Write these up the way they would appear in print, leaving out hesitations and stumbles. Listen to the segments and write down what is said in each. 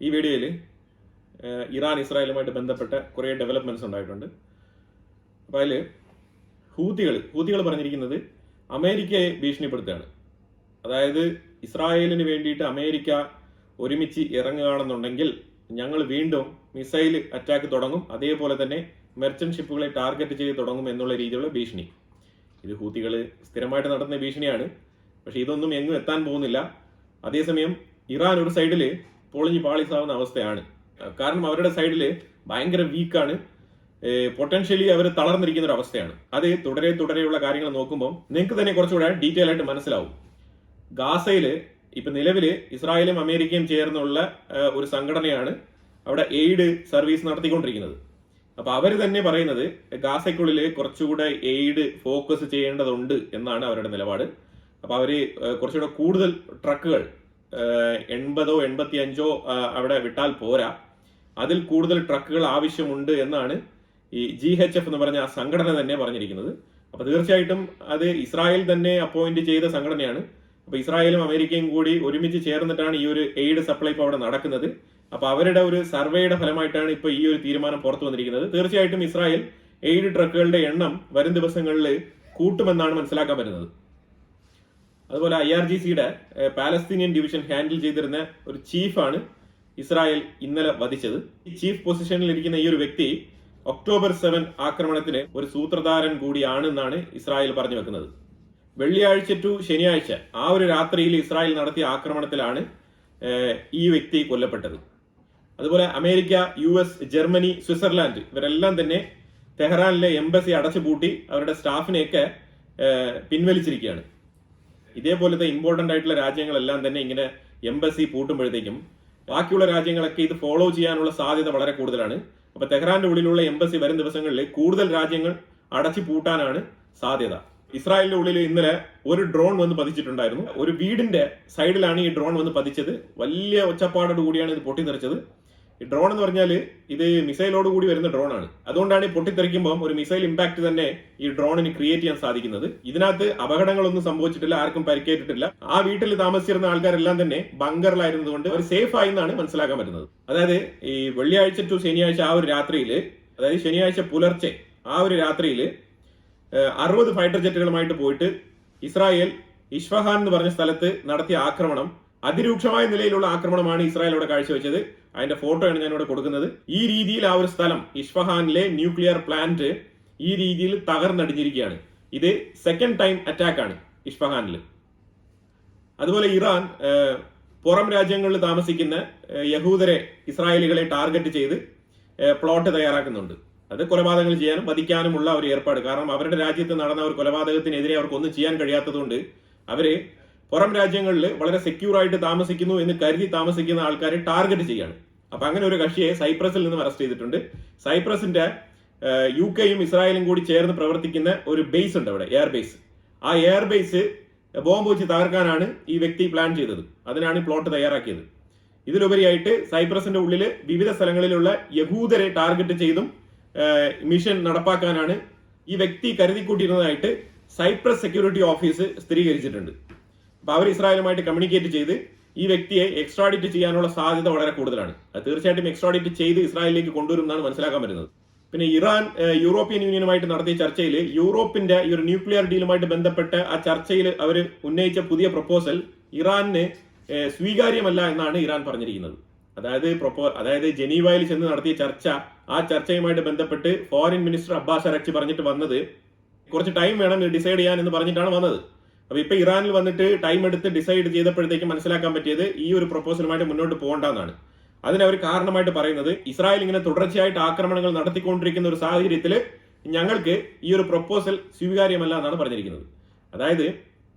ഈ വീഡിയോയിൽ ഇറാൻ ഇസ്രായേലുമായിട്ട് ബന്ധപ്പെട്ട കുറേ ഡെവലപ്മെൻറ്റ്സ് ഉണ്ടായിട്ടുണ്ട്. അപ്പോൾ അതിൽ ഹൂത്തികൾ പറഞ്ഞിരിക്കുന്നത് അമേരിക്കയെ ഭീഷണിപ്പെടുത്തുകയാണ്. അതായത് ഇസ്രായേലിന് വേണ്ടിയിട്ട് അമേരിക്ക ഒരുമിച്ച് ഇറങ്ങുകയാണെന്നുണ്ടെങ്കിൽ ഞങ്ങൾ വീണ്ടും മിസൈൽ അറ്റാക്ക് തുടങ്ങും, അതേപോലെ തന്നെ മെർച്ചന്റ് ഷിപ്പുകളെ ടാർഗറ്റ് ചെയ്ത് തുടങ്ങും എന്നുള്ള രീതിയിലുള്ള ഭീഷണി. ഇത് ഹൂത്തികൾ സ്ഥിരമായിട്ട് നടത്തുന്ന ഭീഷണിയാണ്. പക്ഷേ ഇതൊന്നും എങ്ങും എത്താൻ പോകുന്നില്ല. അതേസമയം ഇറാൻ ഒരു സൈഡിൽ പൊളിഞ്ഞ് പാളിസാവുന്ന അവസ്ഥയാണ്. കാരണം അവരുടെ സൈഡിൽ ഭയങ്കര വീക്കാണ്, പൊട്ടൻഷ്യലി അവർ തളർന്നിരിക്കുന്ന ഒരു അവസ്ഥയാണ്. അത് തുടരെയുള്ള കാര്യങ്ങൾ നോക്കുമ്പോൾ നിങ്ങൾക്ക് തന്നെ കുറച്ചുകൂടെ ഡീറ്റെയിൽ ആയിട്ട് മനസ്സിലാവും. ഗാസയിൽ ഇപ്പൊ നിലവിൽ ഇസ്രായേലും അമേരിക്കയും ചേർന്നുള്ള ഒരു സംഘടനയാണ് അവിടെ എയ്ഡ് സർവീസ് നടത്തിക്കൊണ്ടിരിക്കുന്നത്. അപ്പൊ അവർ തന്നെ പറയുന്നത് ഗാസയ്ക്കുള്ളിൽ കുറച്ചുകൂടെ എയ്ഡ് ഫോക്കസ് ചെയ്യേണ്ടതുണ്ട് എന്നാണ് അവരുടെ നിലപാട്. അപ്പൊ അവര് കുറച്ചുകൂടെ കൂടുതൽ ട്രക്കുകൾ 80 85 അവിടെ വിട്ടാൽ പോരാ, അതിൽ കൂടുതൽ ട്രക്കുകൾ ആവശ്യമുണ്ട് എന്നാണ് ഈ GHF എന്ന് പറഞ്ഞ ആ സംഘടന തന്നെ പറഞ്ഞിരിക്കുന്നത്. അപ്പൊ തീർച്ചയായിട്ടും അത് ഇസ്രായേൽ തന്നെ അപ്പോയിന്റ് ചെയ്ത സംഘടനയാണ്. അപ്പൊ ഇസ്രായേലും അമേരിക്കയും കൂടി ഒരുമിച്ച് ചേർന്നിട്ടാണ് ഈ ഒരു എയ്ഡ് സപ്ലൈ ഇപ്പോൾ അവിടെ നടക്കുന്നത്. അപ്പൊ അവരുടെ ഒരു സർവേയുടെ ഫലമായിട്ടാണ് ഇപ്പൊ ഈ ഒരു തീരുമാനം പുറത്തു വന്നിരിക്കുന്നത്. തീർച്ചയായിട്ടും ഇസ്രായേൽ എയ്ഡ് ട്രക്കുകളുടെ എണ്ണം വരും ദിവസങ്ങളിൽ കൂട്ടുമെന്നാണ് മനസ്സിലാക്കാൻ പറ്റുന്നത്. അതുപോലെ IRGCയുടെ പാലസ്തീനിയൻ ഡിവിഷൻ ഹാൻഡിൽ ചെയ്തിരുന്ന ഒരു ചീഫാണ് ഇസ്രായേൽ ഇന്നലെ വധിച്ചത്. ഈ ചീഫ് പൊസിഷനിൽ ഇരിക്കുന്ന ഈ ഒരു വ്യക്തി ഒക്ടോബർ 7 ആക്രമണത്തിന് ഒരു സൂത്രധാരൻ കൂടിയാണെന്നാണ് ഇസ്രായേൽ പറഞ്ഞു വെക്കുന്നത്. വെള്ളിയാഴ്ച ടു ശനിയാഴ്ച ആ ഒരു രാത്രിയിൽ ഇസ്രായേൽ നടത്തിയ ആക്രമണത്തിലാണ് ഈ വ്യക്തി കൊല്ലപ്പെട്ടത്. അതുപോലെ അമേരിക്ക, US, ജർമ്മനി, സ്വിറ്റ്സർലാൻഡ് ഇവരെല്ലാം തന്നെ തെഹ്റാനിലെ എംബസി അടച്ചുപൂട്ടി അവരുടെ സ്റ്റാഫിനെയൊക്കെ പിൻവലിച്ചിരിക്കുകയാണ്. ഇതേപോലത്തെ ഇമ്പോർട്ടന്റ് ആയിട്ടുള്ള രാജ്യങ്ങളെല്ലാം തന്നെ ഇങ്ങനെ എംബസി പൂട്ടുമ്പോഴത്തേക്കും ബാക്കിയുള്ള രാജ്യങ്ങളൊക്കെ ഇത് ഫോളോ ചെയ്യാനുള്ള സാധ്യത വളരെ കൂടുതലാണ്. അപ്പൊ തെഹ്റാന്റെ ഉള്ളിലുള്ള എംബസി വരും ദിവസങ്ങളിൽ കൂടുതൽ രാജ്യങ്ങൾ അടച്ചു പൂട്ടാനാണ് സാധ്യത. ഇസ്രായേലിന്റെ ഉള്ളിൽ ഇന്നലെ ഒരു ഡ്രോൺ വന്ന് പതിച്ചിട്ടുണ്ടായിരുന്നു. ഒരു വീടിന്റെ സൈഡിലാണ് ഈ ഡ്രോൺ വന്ന് പതിച്ചത്. വലിയ ഒച്ചപ്പാടോട് കൂടിയാണ് ഇത് പൊട്ടിത്തെറിച്ചത്. ഈ ഡ്രോൺ എന്ന് പറഞ്ഞാൽ ഇത് മിസൈലോട് കൂടി വരുന്ന ഡ്രോൺ ആണ്. അതുകൊണ്ടാണ് ഈ പൊട്ടിത്തെറിക്കുമ്പോൾ ഒരു മിസൈൽ ഇമ്പാക്ട് തന്നെ ഈ ഡ്രോണിന് ക്രിയേറ്റ് ചെയ്യാൻ സാധിക്കുന്നത്. ഇതിനകത്ത് അപകടങ്ങളൊന്നും സംഭവിച്ചിട്ടില്ല, ആർക്കും പരിക്കേറ്റിട്ടില്ല. ആ വീട്ടിൽ താമസിച്ചിരുന്ന ആൾക്കാരെല്ലാം തന്നെ ബങ്കറിലായിരുന്നതുകൊണ്ട് അവർ സേഫ് ആയി എന്നാണ് മനസ്സിലാക്കാൻ പറ്റുന്നത്. അതായത് ഈ വെള്ളിയാഴ്ച ടു ശനിയാഴ്ച ആ ഒരു രാത്രിയിൽ, അതായത് ശനിയാഴ്ച പുലർച്ചെ ആ ഒരു രാത്രിയിൽ 60 ഫൈറ്റർ ജെറ്റുകളുമായിട്ട് പോയിട്ട് ഇസ്രായേൽ ഇഷ്ഫഹാൻ എന്ന് പറഞ്ഞ സ്ഥലത്ത് നടത്തിയ ആക്രമണം അതിരൂക്ഷമായ നിലയിലുള്ള ആക്രമണമാണ് ഇസ്രായേൽ ഇവിടെ കാഴ്ചവെച്ചത്. അതിന്റെ ഫോട്ടോയാണ് ഞാൻ ഇവിടെ കൊടുക്കുന്നത്. ഈ രീതിയിൽ ആ ഒരു സ്ഥലം, ഇഷ്ഫഹാനിലെ ന്യൂക്ലിയർ പ്ലാന്റ് ഈ രീതിയിൽ തകർന്നടിഞ്ഞിരിക്കുകയാണ്. ഇത് സെക്കൻഡ് ടൈം അറ്റാക്ക് ആണ് ഇഷ്ഫഹാനിൽ. അതുപോലെ ഇറാൻ പുറം രാജ്യങ്ങളിൽ താമസിക്കുന്ന യഹൂദരെ, ഇസ്രായേലികളെ ടാർഗറ്റ് ചെയ്ത് പ്ലോട്ട് തയ്യാറാക്കുന്നുണ്ട്. അത് കൊലപാതകങ്ങൾ ചെയ്യാനും വധിക്കാനുമുള്ള ഒരു ഏർപ്പാട്. കാരണം അവരുടെ രാജ്യത്ത് നടന്ന ഒരു കൊലപാതകത്തിനെതിരെ അവർക്കൊന്നും ചെയ്യാൻ കഴിയാത്തതുകൊണ്ട് അവര് പുറം രാജ്യങ്ങളിൽ വളരെ സെക്യൂർ ആയിട്ട് താമസിക്കുന്നു എന്ന് കരുതി താമസിക്കുന്ന ആൾക്കാരെ ടാർഗറ്റ് ചെയ്യാണ്. അപ്പൊ അങ്ങനെ ഒരു കക്ഷിയെ സൈപ്രസിൽ നിന്നും അറസ്റ്റ് ചെയ്തിട്ടുണ്ട്. സൈപ്രസിന്റെ UK-യും ഇസ്രായേലും കൂടി ചേർന്ന് പ്രവർത്തിക്കുന്ന ഒരു ബേസ് ഉണ്ട് അവിടെ, എയർ ബേസ്. ആ എയർ ബേസ് ബോംബ് വെച്ച് തകർക്കാനാണ് ഈ വ്യക്തി പ്ലാൻ ചെയ്തത്. അതിനാണ് ഈ പ്ലോട്ട് തയ്യാറാക്കിയത്. ഇതിലുപരിയായിട്ട് സൈപ്രസിന്റെ ഉള്ളിൽ വിവിധ സ്ഥലങ്ങളിലുള്ള യഹൂദരെ ടാർഗറ്റ് ചെയ്തും മിഷൻ നടപ്പാക്കാനാണ് ഈ വ്യക്തി കരുതിക്കൂട്ടിയിരുന്നതായിട്ട് സൈപ്രസ് സെക്യൂരിറ്റി ഓഫീസ് സ്ഥിരീകരിച്ചിട്ടുണ്ട്. അപ്പൊ അവർ ഇസ്രായേലുമായിട്ട് കമ്മ്യൂണിക്കേറ്റ് ചെയ്ത് ഈ വ്യക്തിയെ എക്സ്ട്രാഡിറ്റ് ചെയ്യാനുള്ള സാധ്യത വളരെ കൂടുതലാണ്. അത് തീർച്ചയായിട്ടും എക്സ്ട്രാഡിറ്റ് ചെയ്ത് ഇസ്രായേലിലേക്ക് കൊണ്ടുവരും എന്നാണ് മനസ്സിലാക്കാൻ പറ്റുന്നത്. പിന്നെ ഇറാൻ യൂറോപ്യൻ യൂണിയനുമായിട്ട് നടത്തിയ ചർച്ചയിൽ യൂറോപ്പിന്റെ ഈ ഒരു ന്യൂക്ലിയർ ഡീലുമായിട്ട് ബന്ധപ്പെട്ട് ആ ചർച്ചയിൽ അവർ ഉന്നയിച്ച പുതിയ പ്രപ്പോസൽ ഇറാനിന് സ്വീകാര്യമല്ല എന്നാണ് ഇറാൻ പറഞ്ഞിരിക്കുന്നത്. അതായത് ജനീവയിൽ ചെന്ന് നടത്തിയ ചർച്ച, ആ ചർച്ചയുമായിട്ട് ബന്ധപ്പെട്ട് ഫോറിൻ മിനിസ്റ്റർ അബ്ബാസ് അരക്ചി പറഞ്ഞിട്ട് വന്നത് കുറച്ച് ടൈം വേണം ഡിസൈഡ് ചെയ്യാൻ എന്ന് പറഞ്ഞിട്ടാണ് വന്നത്. അപ്പൊ ഇപ്പൊ ഇറാനിൽ വന്നിട്ട് ടൈം എടുത്ത് ഡിസൈഡ് ചെയ്തപ്പോഴത്തേക്കും മനസ്സിലാക്കാൻ പറ്റിയത് ഈ ഒരു പ്രപ്പോസലുമായിട്ട് മുന്നോട്ട് പോകണ്ടെന്നാണ്. അതിനവർ കാരണമായിട്ട് പറയുന്നത് ഇസ്രായേൽ ഇങ്ങനെ തുടർച്ചയായിട്ട് ആക്രമണങ്ങൾ നടത്തിക്കൊണ്ടിരിക്കുന്ന ഒരു സാഹചര്യത്തിൽ ഞങ്ങൾക്ക് ഈ ഒരു പ്രപ്പോസൽ സ്വീകാര്യമല്ല എന്നാണ് പറഞ്ഞിരിക്കുന്നത്. അതായത്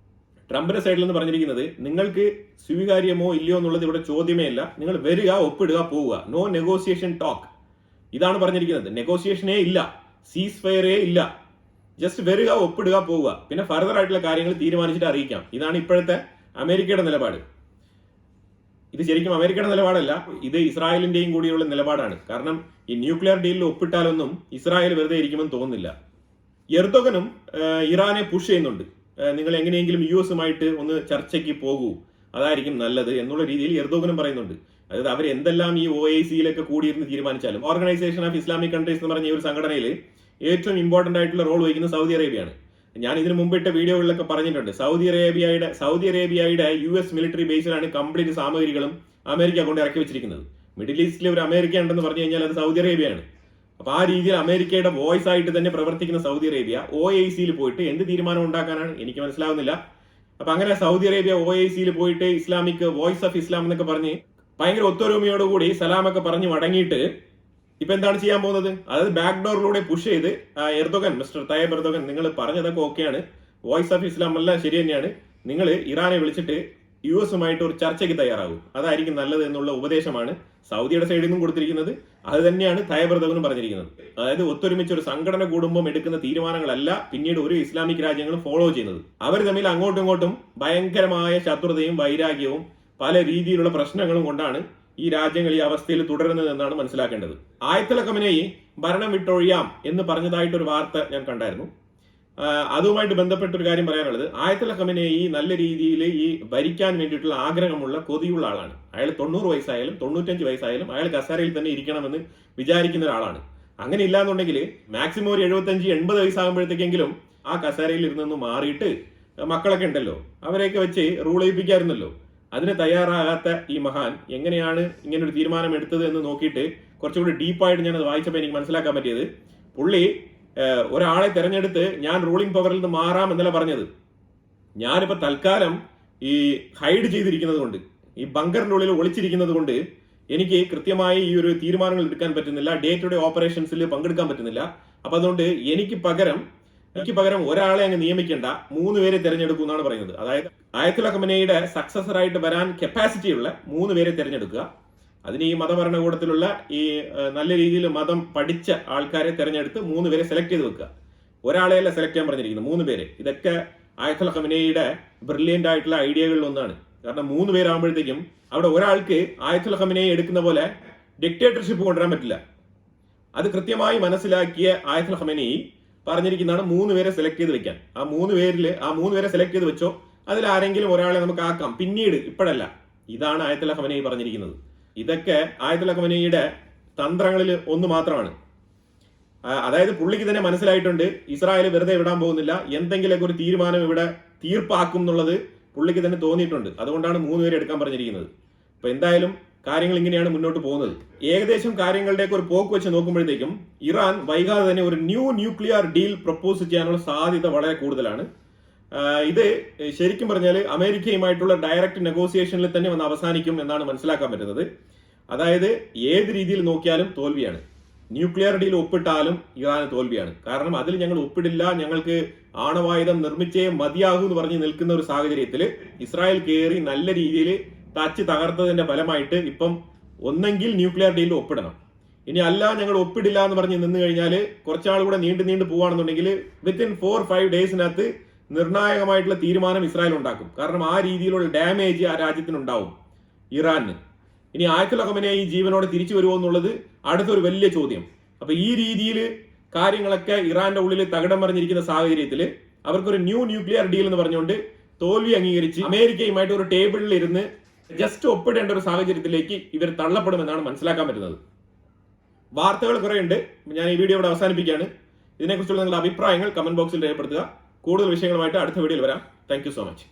ട്രംപിന്റെ സൈഡിൽ നിന്ന് പറഞ്ഞിരിക്കുന്നത് നിങ്ങൾക്ക് സ്വീകാര്യമോ ഇല്ലയോ എന്നുള്ളത് ഇവിടെ ചോദ്യമേ ഇല്ല, നിങ്ങൾ വരിക, ഒപ്പിടുക, പോവുക, നോ നെഗോസിയേഷൻ ടോക്ക്. ഇതാണ് പറഞ്ഞിരിക്കുന്നത്. നെഗോസിയേഷനേ ഇല്ല, സീസ് ഫയറേ ഇല്ല, ജസ്റ്റ് വരിക, ഒപ്പിടുക, പോവുക, പിന്നെ ഫർദർ ആയിട്ടുള്ള കാര്യങ്ങൾ തീരുമാനിച്ചിട്ട് അറിയിക്കാം. ഇതാണ് ഇപ്പോഴത്തെ അമേരിക്കയുടെ നിലപാട്. ഇത് ശരിക്കും അമേരിക്കയുടെ നിലപാടല്ല, ഇത് ഇസ്രായേലിന്റെയും കൂടിയുള്ള നിലപാടാണ്. കാരണം ഈ ന്യൂക്ലിയർ ഡീലിൽ ഒപ്പിട്ടാലൊന്നും ഇസ്രായേൽ വെറുതെ ഇരിക്കുമെന്ന് തോന്നുന്നില്ല. എർദോഗനും ഇറാനെ പുഷ് ചെയ്യുന്നുണ്ട്. നിങ്ങൾ എങ്ങനെയെങ്കിലും US-ഉമായിട്ട് ഒന്ന് ചർച്ചയ്ക്ക് പോകൂ, അതായിരിക്കും നല്ലത് എന്നുള്ള രീതിയിൽ എർദോഗനും പറയുന്നുണ്ട്. അതായത് അവർ എന്തെല്ലാം ഈ OIC-യിലൊക്കെ കൂടിയിരുന്ന് തീരുമാനിച്ചാലും ഓർഗനൈസേഷൻ ഓഫ് ഇസ്ലാമിക് കൺട്രീസ് എന്ന് പറഞ്ഞ ഈ ഒരു സംഘടനയിൽ ഏറ്റവും ഇമ്പോർട്ടന്റ് ആയിട്ടുള്ള റോൾ വഹിക്കുന്ന സൗദി അറേബ്യയാണ്. ഞാൻ ഇതിനു മുമ്പിട്ട വീഡിയോകളിലൊക്കെ പറഞ്ഞിട്ടുണ്ട്, സൗദി അറേബ്യയുടെ US മിലിറ്ററി ബേസിലാണ് കംപ്ലീറ്റ് സാമഗ്രികളും അമേരിക്ക കൊണ്ട് ഇറക്കി വെച്ചിരിക്കുന്നത്. മിഡിൽ ഈസ്റ്റിൽ ഒരു അമേരിക്ക ഉണ്ടെന്ന് പറഞ്ഞു കഴിഞ്ഞാൽ അത് സൗദി അറേബ്യയാണ്. അപ്പൊ ആ രീതിയിൽ അമേരിക്കയുടെ വോയിസ് ആയിട്ട് തന്നെ പ്രവർത്തിക്കുന്ന സൗദി അറേബ്യ OIC-യിൽ പോയിട്ട് എന്ത് തീരുമാനം ഉണ്ടാക്കാനാണ് എനിക്ക് മനസ്സിലാവുന്നില്ല. അപ്പൊ അങ്ങനെ സൗദി അറേബ്യ OIC-യിൽ പോയിട്ട് ഇസ്ലാമിക് വോയിസ് ഓഫ് ഇസ്ലാം എന്നൊക്കെ പറഞ്ഞ് ഭയങ്കര ഒത്തൊരുമയോടുകൂടി സലാമൊക്കെ പറഞ്ഞു മടങ്ങിയിട്ട് ഇപ്പൊ എന്താണ് ചെയ്യാൻ പോകുന്നത്? അതായത് ബാക്ക് ഡോറിലൂടെ പുഷ് ചെയ്ത് മിസ്റ്റർ തയ്യബ് എർദോഗൻ, നിങ്ങൾ പറഞ്ഞതൊക്കെ ഓക്കെയാണ്, വോയിസ് ഓഫ് ഇസ്ലാം എല്ലാം ശരി തന്നെയാണ്, നിങ്ങൾ ഇറാനെ വിളിച്ചിട്ട് US-ഉമായിട്ട് ഒരു ചർച്ചയ്ക്ക് തയ്യാറാകും, അതായിരിക്കും നല്ലത് എന്നുള്ള ഉപദേശമാണ് സൗദിയുടെ സൈഡിൽ നിന്നും കൊടുത്തിരിക്കുന്നത്. അത് തന്നെയാണ് തയ്യബ് എർദോഗനും പറഞ്ഞിരിക്കുന്നത്. അതായത് ഒത്തൊരുമിച്ച് ഒരു സംഘടന കൂടുമ്പോൾ എടുക്കുന്ന തീരുമാനങ്ങളല്ല പിന്നീട് ഒരു ഇസ്ലാമിക് രാജ്യങ്ങളും ഫോളോ ചെയ്യുന്നത്. അവർ തമ്മിൽ അങ്ങോട്ടും ഇങ്ങോട്ടും ഭയങ്കരമായ ശത്രുതയും വൈരാഗ്യവും പല രീതിയിലുള്ള പ്രശ്നങ്ങളും കൊണ്ടാണ് ഈ രാജ്യങ്ങൾ ഈ അവസ്ഥയിൽ തുടരുന്നത് എന്നാണ് മനസ്സിലാക്കേണ്ടത്. ആയത്തുൽ ഖമനേയി ഭരണം വിട്ടൊഴിയാം എന്ന് പറഞ്ഞതായിട്ടൊരു വാർത്ത ഞാൻ കണ്ടായിരുന്നു. അതുമായിട്ട് ബന്ധപ്പെട്ട ഒരു കാര്യം പറയാനുള്ളത്, ആയത്തുൽ ഖമനേയി നല്ല രീതിയിൽ ഈ ഭരിക്കാൻ വേണ്ടിയിട്ടുള്ള ആഗ്രഹമുള്ള കൊതിയുള്ള ആളാണ്. അയാൾ 90 വയസ്സായാലും 95 വയസ്സായാലും അയാൾ കസേരയിൽ തന്നെ ഇരിക്കണമെന്ന് വിചാരിക്കുന്ന ഒരാളാണ്. അങ്ങനെ ഇല്ലാന്നുണ്ടെങ്കിൽ മാക്സിമം ഒരു 75-80 വയസ്സാകുമ്പോഴത്തേക്കെങ്കിലും ആ കസേരയിൽ ഇരുന്നൊന്ന് മാറിയിട്ട് മക്കളൊക്കെ ഉണ്ടല്ലോ അവരെയൊക്കെ വെച്ച് റൂൾ ചെയ്യിപ്പിക്കാറുണ്ടല്ലോ. അതിന് തയ്യാറാകാത്ത ഈ മഹാൻ എങ്ങനെയാണ് ഇങ്ങനെ ഒരു തീരുമാനം എടുത്തത് എന്ന് നോക്കിയിട്ട് കുറച്ചുകൂടി ഡീപ്പായിട്ട് ഞാനത് വായിച്ചപ്പോൾ എനിക്ക് മനസ്സിലാക്കാൻ പറ്റിയത്, പുള്ളി ഒരാളെ തെരഞ്ഞെടുത്ത് ഞാൻ റൂളിംഗ് പവറിൽ നിന്ന് മാറാം എന്നല്ല പറഞ്ഞത്. ഞാനിപ്പോ തൽക്കാലം ഈ ഹൈഡ് ചെയ്തിരിക്കുന്നത് കൊണ്ട്, ഈ ബങ്കറിന്റെ ഉള്ളിൽ ഒളിച്ചിരിക്കുന്നത് കൊണ്ട് എനിക്ക് കൃത്യമായി ഈ ഒരു തീരുമാനങ്ങൾ എടുക്കാൻ പറ്റുന്നില്ല, ഡേ ടു ഡേ ഓപ്പറേഷൻസിൽ പങ്കെടുക്കാൻ പറ്റുന്നില്ല. അപ്പൊ അതുകൊണ്ട് എനിക്ക് പകരം ഒരാളെ അങ്ങ് നിയമിക്കേണ്ട, 3 പേരെ തെരഞ്ഞെടുക്കും എന്നാണ് പറയുന്നത്. അതായത് ആയത്തുൽ ഖമനേയിയുടെ സക്സസർ ആയിട്ട് വരാൻ കപ്പാസിറ്റി ഉള്ള 3 പേരെ തെരഞ്ഞെടുക്കുക. അതിന് ഈ മതഭരണകൂടത്തിലുള്ള ഈ നല്ല രീതിയിൽ മതം പഠിച്ച ആൾക്കാരെ തെരഞ്ഞെടുത്ത് 3 പേരെ സെലക്ട് ചെയ്ത് വെക്കുക. ഒരാളെയല്ല സെലക്ട് ചെയ്യാൻ പറഞ്ഞിരിക്കുന്നത്, 3 പേരെ. ഇതൊക്കെ ആയത്തുൽ ഖമനേയിയുടെ ബ്രില്യൻ്റ് ആയിട്ടുള്ള ഐഡിയകളിൽ ഒന്നാണ്. കാരണം 3 പേരാകുമ്പോഴത്തേക്കും അവിടെ ഒരാൾക്ക് ആയത്തുൽ ഖമനേയി എടുക്കുന്ന പോലെ ഡിക്റ്റേറ്റർഷിപ്പ് കൊണ്ടുവരാൻ പറ്റില്ല. അത് കൃത്യമായി മനസ്സിലാക്കിയ ആയത്തുൽ ഖമനേയി പറഞ്ഞിരിക്കുന്നതാണ് 3 പേരെ സെലക്ട് ചെയ്ത് വെക്കാൻ. ആ 3 പേരെ സെലക്ട് ചെയ്ത് വെച്ചോ, അതിൽ ആരെങ്കിലും ഒരാളെ നമുക്ക് ആക്കാം, പിന്നീട്, ഇപ്പോഴല്ല. ഇതാണ് ആയത്തുൽ ഖമനേയി പറഞ്ഞിരിക്കുന്നത്. ഇതൊക്കെ ആയത്തുൽ ഖമനേയിയുടെ തന്ത്രങ്ങളിൽ ഒന്ന് മാത്രമാണ്. അതായത് പുള്ളിക്ക് തന്നെ മനസ്സിലായിട്ടുണ്ട് ഇസ്രായേൽ വെറുതെ വിടാൻ പോകുന്നില്ല, എന്തെങ്കിലുമൊക്കെ ഒരു തീരുമാനം ഇവിടെ തീർപ്പാക്കും എന്നുള്ളത് പുള്ളിക്ക് തന്നെ തോന്നിയിട്ടുണ്ട്. അതുകൊണ്ടാണ് 3 പേരെ എടുക്കാൻ പറഞ്ഞിരിക്കുന്നത്. അപ്പൊ എന്തായാലും കാര്യങ്ങൾ ഇങ്ങനെയാണ് മുന്നോട്ട് പോകുന്നത്. ഏകദേശം കാര്യങ്ങളുടെയൊക്കെ ഒരു പോക്ക് വെച്ച് നോക്കുമ്പോഴത്തേക്കും ഇറാൻ വൈകാതെ തന്നെ ഒരു ന്യൂക്ലിയർ ഡീൽ പ്രപ്പോസ് ചെയ്യാനുള്ള സാധ്യത വളരെ കൂടുതലാണ്. ഇത് ശരിക്കും പറഞ്ഞാൽ അമേരിക്കയുമായിട്ടുള്ള ഡയറക്റ്റ് നെഗോസിയേഷനിൽ തന്നെ വന്ന് അവസാനിക്കും എന്നാണ് മനസ്സിലാക്കാൻ പറ്റുന്നത്. അതായത് ഏത് രീതിയിൽ നോക്കിയാലും തോൽവിയാണ്. ന്യൂക്ലിയർ ഡീൽ ഒപ്പിട്ടാലും ഇറാന് തോൽവിയാണ്. കാരണം അതിൽ ഞങ്ങൾ ഒപ്പിടില്ല, ഞങ്ങൾക്ക് ആണവായുധം നിർമ്മിച്ചേ മതിയാകൂ എന്ന് പറഞ്ഞ് നിൽക്കുന്ന ഒരു സാഹചര്യത്തിൽ ഇസ്രായേൽ കയറി നല്ല രീതിയിൽ തച്ച് തകർത്തതിന്റെ ഫലമായിട്ട് ഇപ്പം ഒന്നെങ്കിൽ ന്യൂക്ലിയർ ഡീലിൽ ഒപ്പിടണം, ഇനി അല്ല ഞങ്ങൾ ഒപ്പിടില്ല എന്ന് പറഞ്ഞ് നിന്ന് കഴിഞ്ഞാൽ കുറച്ചാൾ കൂടെ നീണ്ടു പോവാണെന്നുണ്ടെങ്കിൽ വിത്തിൻ 4-5 ഡേയ്സിനകത്ത് നിർണായകമായിട്ടുള്ള തീരുമാനം ഇസ്രായേൽ ഉണ്ടാക്കും. കാരണം ആ രീതിയിലുള്ള ഡാമേജ് ആ രാജ്യത്തിനുണ്ടാവും ഇറാന്. ഇനി ആയത്തുൽ ഖമനേയി ജീവനോടെ തിരിച്ചു വരുമോ എന്നുള്ളത് അടുത്തൊരു വലിയ ചോദ്യം. അപ്പൊ ഈ രീതിയിൽ കാര്യങ്ങളൊക്കെ ഇറാന്റെ ഉള്ളിൽ തകിടം മറിഞ്ഞിരിക്കുന്ന സാഹചര്യത്തിൽ അവർക്കൊരു ന്യൂക്ലിയർ ഡീൽ എന്ന് പറഞ്ഞുകൊണ്ട് തോൽവി അംഗീകരിച്ച് അമേരിക്കയുമായിട്ട് ഒരു ടേബിളിൽ ഇരുന്ന് ജസ്റ്റ് ഒപ്പിടേണ്ട ഒരു സാഹചര്യത്തിലേക്ക് ഇവർ തള്ളപ്പെടുമെന്നാണ് മനസ്സിലാക്കാൻ പറ്റുന്നത്. വാർത്തകൾ കുറെ ഉണ്ട്. ഞാൻ ഈ വീഡിയോ ഇവിടെ അവസാനിപ്പിക്കുകയാണ്. ഇതിനെക്കുറിച്ചുള്ള നിങ്ങളുടെ അഭിപ്രായങ്ങൾ കമന്റ് ബോക്സിൽ രേഖപ്പെടുത്തുക. കൂടുതൽ വിഷയങ്ങളുമായിട്ട് അടുത്ത വീഡിയോയിൽ വരാം. Thank you so much.